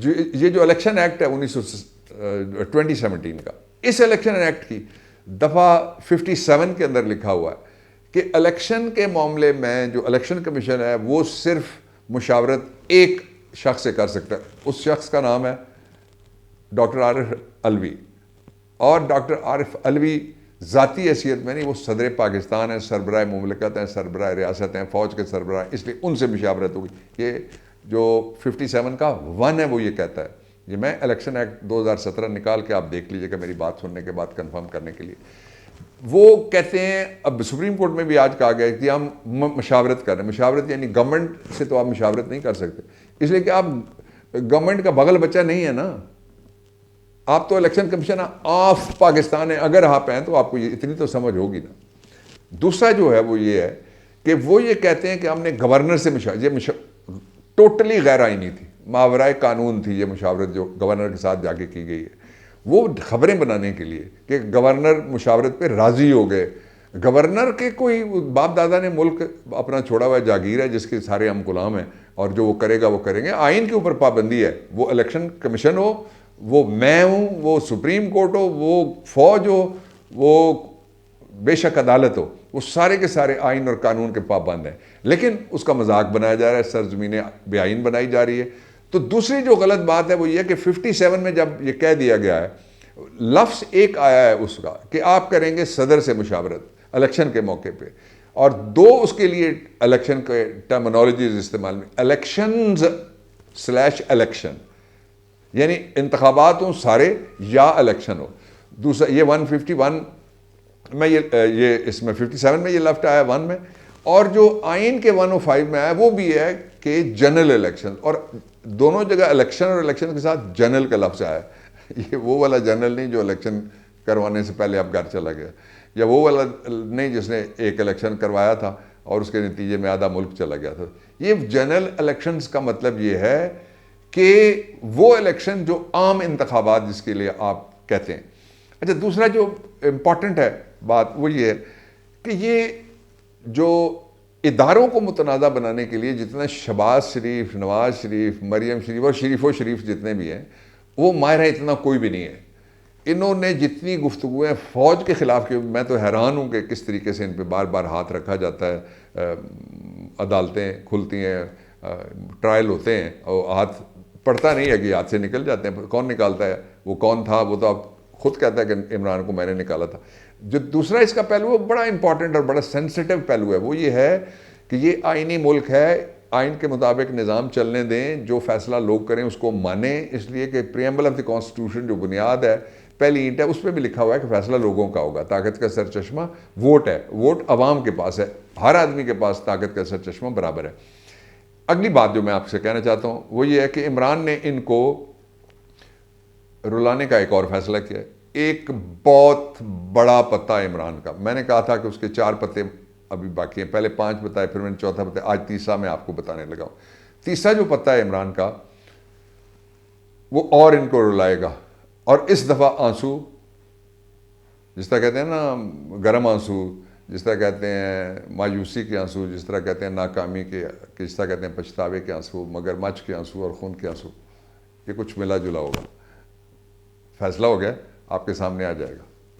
یہ جو election act ہے 2017 کا، اس الیکشن ایکٹ کی دفعہ 57 کے اندر لکھا ہوا ہے کہ الیکشن کے معاملے میں جو الیکشن کمیشن ہے وہ صرف مشاورت ایک شخص سے کر سکتا ہے، اس شخص کا نام ہے ڈاکٹر عارف علوی. اور ڈاکٹر عارف علوی ذاتی حیثیت میں نہیں، وہ صدر پاکستان ہیں، سربراہ مملکت ہیں، سربراہ ریاست ہیں، فوج کے سربراہ، اس لیے ان سے مشاورت ہوگی. یہ جو 57 کا 1 ہے وہ یہ کہتا ہے. یہ میں الیکشن ایکٹ 2017 نکال کے آپ دیکھ لیجئے کہ میری بات سننے کے بعد کنفرم کرنے کے لیے. وہ کہتے ہیں اب سپریم کورٹ میں بھی آج کہا گیا کہ ہم مشاورت کر رہے ہیں. مشاورت یعنی گورنمنٹ سے تو آپ مشاورت نہیں کر سکتے، اس لیے کہ آپ گورنمنٹ کا بغل بچہ نہیں ہے نا، آپ تو الیکشن کمیشن آف پاکستان ہے. اگر آپ ہیں تو آپ کو یہ اتنی تو سمجھ ہوگی نا. دوسرا جو ہے وہ یہ ہے کہ وہ یہ کہتے ہیں کہ ہم نے گورنر سے یہ ٹوٹلی غیر آئینی تھی، ماورائے قانون تھی یہ مشاورت جو گورنر کے ساتھ جا کے کی گئی ہے. وہ خبریں بنانے کے لیے کہ گورنر مشاورت پہ راضی ہو گئے. گورنر کے کوئی باپ دادا نے ملک اپنا چھوڑا ہوا جاگیر ہے جس کے سارے ہم غلام ہیں، اور جو وہ کرے گا وہ کریں گے. آئین کے اوپر پابندی ہے، وہ الیکشن کمیشن ہو، وہ میں ہوں، وہ سپریم کورٹ ہو، وہ فوج ہو، وہ بے شک عدالت ہو، وہ سارے کے سارے آئین اور قانون کے پابند ہیں. لیکن اس کا مذاق بنایا جا رہا ہے، سرزمینیں بے آئین بنائی جا رہی ہے. تو دوسری جو غلط بات ہے وہ یہ کہ 57 میں جب یہ کہہ دیا گیا ہے، لفظ ایک آیا ہے اس کا کہ آپ کریں گے صدر سے مشاورت الیکشن کے موقع پہ، اور 2 اس کے لیے الیکشن کے ٹرمنالوجیز استعمال میں، الیکشنز / الیکشن، یعنی انتخابات ہوں سارے یا الیکشن ہو. دوسرا یہ 151 میں یہ اس میں 57 میں یہ لفظ آیا 1 میں، اور جو آئین کے 105 میں آیا وہ بھی ہے کہ جنرل الیکشن، اور دونوں جگہ الیکشن اور الیکشن کے ساتھ جنرل کا لفظ آیا. یہ وہ والا جنرل نہیں جو الیکشن کروانے سے پہلے اب گھر چلا گیا، یا وہ والا نہیں جس نے ایک الیکشن کروایا تھا اور اس کے نتیجے میں آدھا ملک چلا گیا تھا. یہ جنرل الیکشنز کا مطلب یہ ہے کہ وہ الیکشن جو عام انتخابات جس کے لیے آپ کہتے ہیں. اچھا، دوسرا جو امپورٹنٹ ہے بات وہ یہ ہے کہ یہ جو اداروں کو متنازع بنانے کے لیے جتنا شہباز شریف، نواز شریف، مریم شریف اور شریف و شریف جتنے بھی ہیں، وہ ماہرہ اتنا کوئی بھی نہیں ہے. انہوں نے جتنی گفتگویں فوج کے خلاف کی، میں تو حیران ہوں کہ کس طریقے سے ان پہ بار بار ہاتھ رکھا جاتا ہے. عدالتیں کھلتی ہیں، ٹرائل ہوتے ہیں اور ہاتھ پڑتا نہیں ہے کہ ہاتھ سے نکل جاتے ہیں. کون نکالتا ہے؟ وہ کون تھا؟ وہ تو آپ خود کہتا ہے کہ عمران کو میں نے نکالا تھا. جو دوسرا اس کا پہلو ہے بڑا امپورٹنٹ اور بڑا سینسٹیو پہلو ہے، وہ یہ ہے کہ یہ آئینی ملک ہے، آئین کے مطابق نظام چلنے دیں، جو فیصلہ لوگ کریں اس کو مانیں. اس لیے کہ پریمبل آف دی کانسٹیٹیوشن جو بنیاد ہے، پہلی اینٹ ہے، اس پہ بھی لکھا ہوا ہے کہ فیصلہ لوگوں کا ہوگا. طاقت کا سر چشمہ ووٹ ہے، ووٹ عوام کے پاس ہے، ہر آدمی کے پاس طاقت کا سر چشمہ برابر ہے. اگلی بات جو میں آپ سے کہنا چاہتا ہوں وہ یہ ہے کہ عمران نے ان کو رلانے کا ایک اور فیصلہ کیا ہے. ایک بہت بڑا پتہ عمران کا، میں نے کہا تھا کہ اس کے 4 پتے ابھی باقی ہیں، پہلے 5 بتائے، پھر میں نے 4تھا بتایا، آج تیسرا میں آپ کو بتانے لگا ہوں. تیسرا جو پتہ ہے عمران کا وہ اور ان کو رلائے گا، اور اس دفعہ آنسو، جس طرح کہتے ہیں نا گرم آنسو، جس طرح کہتے ہیں مایوسی کے آنسو، جس طرح کہتے ہیں ناکامی کے، جس طرح کہتے ہیں پچھتاوے کے آنسو، مگرمچھ کے آنسو اور خون کے آنسو، یہ کچھ ملا جلا ہوگا. فیصلہ ہو گیا، آپ کے سامنے آ جائے گا.